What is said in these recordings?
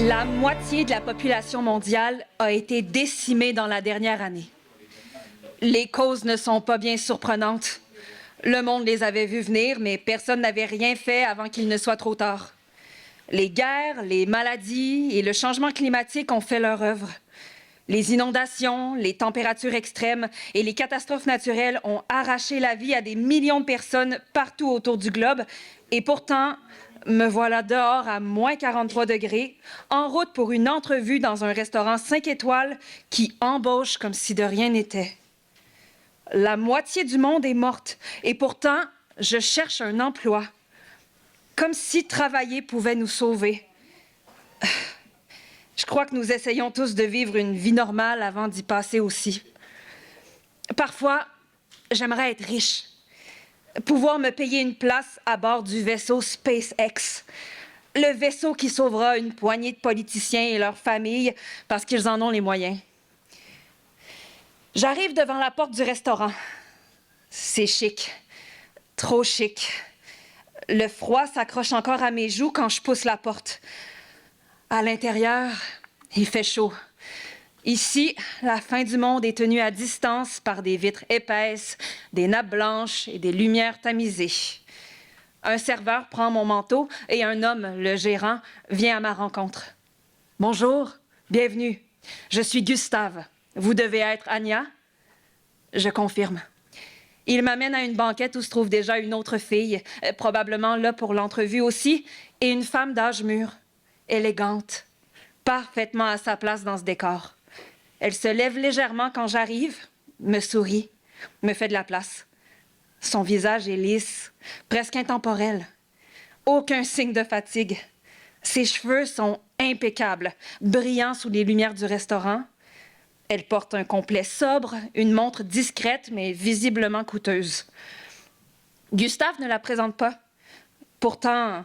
La moitié de la population mondiale a été décimée dans la dernière année. Les causes ne sont pas bien surprenantes. Le monde les avait vues venir, mais personne n'avait rien fait avant qu'il ne soit trop tard. Les guerres, les maladies et le changement climatique ont fait leur œuvre. Les inondations, les températures extrêmes et les catastrophes naturelles ont arraché la vie à des millions de personnes partout autour du globe. Et pourtant, me voilà dehors à moins 43 degrés, en route pour une entrevue dans un restaurant 5 étoiles qui embauche comme si de rien n'était. La moitié du monde est morte et pourtant, je cherche un emploi. Comme si travailler pouvait nous sauver. Je crois que nous essayons tous de vivre une vie normale avant d'y passer aussi. Parfois, j'aimerais être riche. Pouvoir me payer une place à bord du vaisseau SpaceX. Le vaisseau qui sauvera une poignée de politiciens et leurs familles parce qu'ils en ont les moyens. J'arrive devant la porte du restaurant. C'est chic. Trop chic. Le froid s'accroche encore à mes joues quand je pousse la porte. À l'intérieur, il fait chaud. Ici, la fin du monde est tenue à distance par des vitres épaisses, des nappes blanches et des lumières tamisées. Un serveur prend mon manteau et un homme, le gérant, vient à ma rencontre. « Bonjour, bienvenue. Je suis Gustave. Vous devez être Anya? » Je confirme. Il m'amène à une banquette où se trouve déjà une autre fille, probablement là pour l'entrevue aussi, et une femme d'âge mûr, élégante, parfaitement à sa place dans ce décor. Elle se lève légèrement quand j'arrive, me sourit, me fait de la place. Son visage est lisse, presque intemporel. Aucun signe de fatigue. Ses cheveux sont impeccables, brillants sous les lumières du restaurant. Elle porte un complet sobre, une montre discrète mais visiblement coûteuse. Gustave ne la présente pas. Pourtant,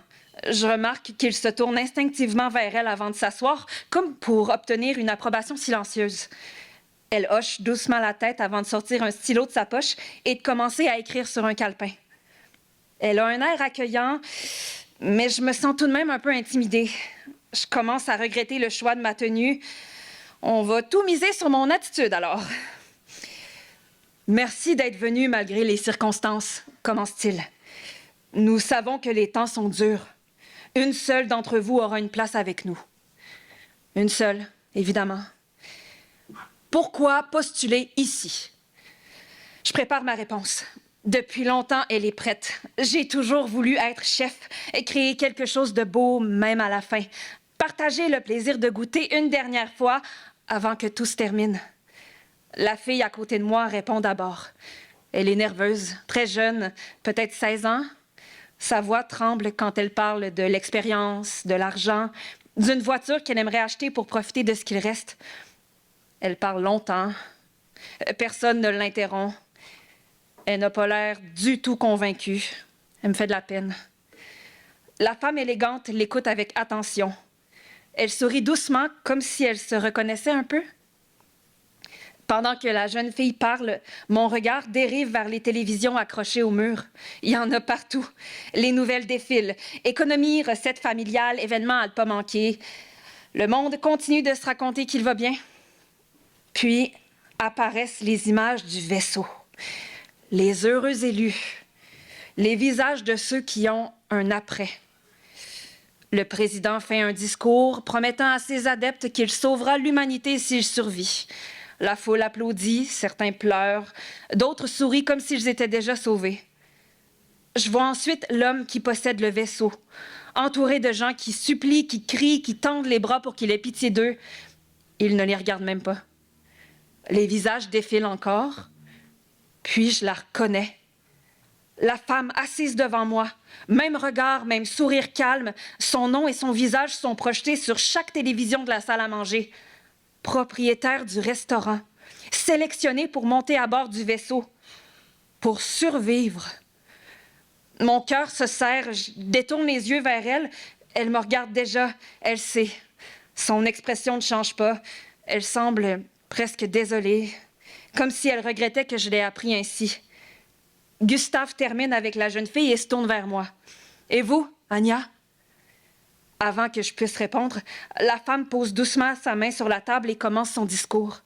je remarque qu'il se tourne instinctivement vers elle avant de s'asseoir, comme pour obtenir une approbation silencieuse. Elle hoche doucement la tête avant de sortir un stylo de sa poche et de commencer à écrire sur un calepin. Elle a un air accueillant, mais je me sens tout de même un peu intimidée. Je commence à regretter le choix de ma tenue. On va tout miser sur mon attitude, alors. Merci d'être venu malgré les circonstances, commence-t-il. Nous savons que les temps sont durs. Une seule d'entre vous aura une place avec nous. Une seule, évidemment. Pourquoi postuler ici? Je prépare ma réponse. Depuis longtemps, elle est prête. J'ai toujours voulu être chef et créer quelque chose de beau, même à la fin. Partager le plaisir de goûter une dernière fois avant que tout se termine. La fille à côté de moi répond d'abord. Elle est nerveuse, très jeune, peut-être 16 ans. Sa voix tremble quand elle parle de l'expérience, de l'argent, d'une voiture qu'elle aimerait acheter pour profiter de ce qu'il reste. Elle parle longtemps. Personne ne l'interrompt. Elle n'a pas l'air du tout convaincue. Elle me fait de la peine. La femme élégante l'écoute avec attention. Elle sourit doucement, comme si elle se reconnaissait un peu. Pendant que la jeune fille parle, mon regard dérive vers les télévisions accrochées au mur. Il y en a partout. Les nouvelles défilent. Économie, recettes familiales, événements à ne pas manquer. Le monde continue de se raconter qu'il va bien. Puis apparaissent les images du vaisseau. Les heureux élus. Les visages de ceux qui ont un après. Le président fait un discours promettant à ses adeptes qu'il sauvera l'humanité s'il survit. La foule applaudit, certains pleurent, d'autres sourient comme s'ils étaient déjà sauvés. Je vois ensuite l'homme qui possède le vaisseau, entouré de gens qui supplient, qui crient, qui tendent les bras pour qu'il ait pitié d'eux. Il ne les regarde même pas. Les visages défilent encore, puis je la reconnais. La femme assise devant moi, même regard, même sourire calme, son nom et son visage sont projetés sur chaque télévision de la salle à manger. Propriétaire du restaurant, sélectionné pour monter à bord du vaisseau, pour survivre. Mon cœur se serre, je détourne les yeux vers elle. Elle me regarde déjà, elle sait. Son expression ne change pas. Elle semble presque désolée, comme si elle regrettait que je l'ai appris ainsi. Gustave termine avec la jeune fille et se tourne vers moi. « Et vous, Anya? » Avant que je puisse répondre, la femme pose doucement sa main sur la table et commence son discours.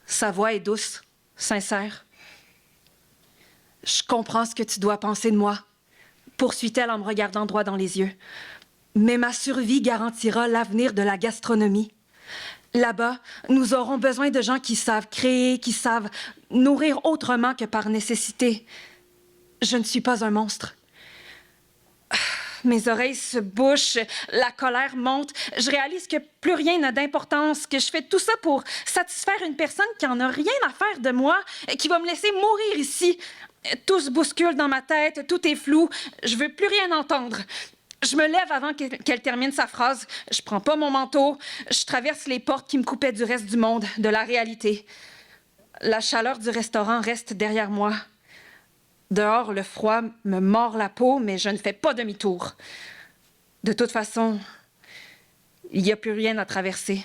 Sa voix est douce, sincère. « Je comprends ce que tu dois penser de moi, » poursuit-elle en me regardant droit dans les yeux. « Mais ma survie garantira l'avenir de la gastronomie. Là-bas, nous aurons besoin de gens qui savent créer, qui savent nourrir autrement que par nécessité. Je ne suis pas un monstre. » Mes oreilles se bouchent, la colère monte. Je réalise que plus rien n'a d'importance, que je fais tout ça pour satisfaire une personne qui en a rien à faire de moi, qui va me laisser mourir ici. Tout se bouscule dans ma tête, tout est flou. Je veux plus rien entendre. Je me lève avant qu'elle termine sa phrase. Je prends pas mon manteau. Je traverse les portes qui me coupaient du reste du monde, de la réalité. La chaleur du restaurant reste derrière moi. Dehors, le froid me mord la peau, mais je ne fais pas demi-tour. De toute façon, il n'y a plus rien à traverser.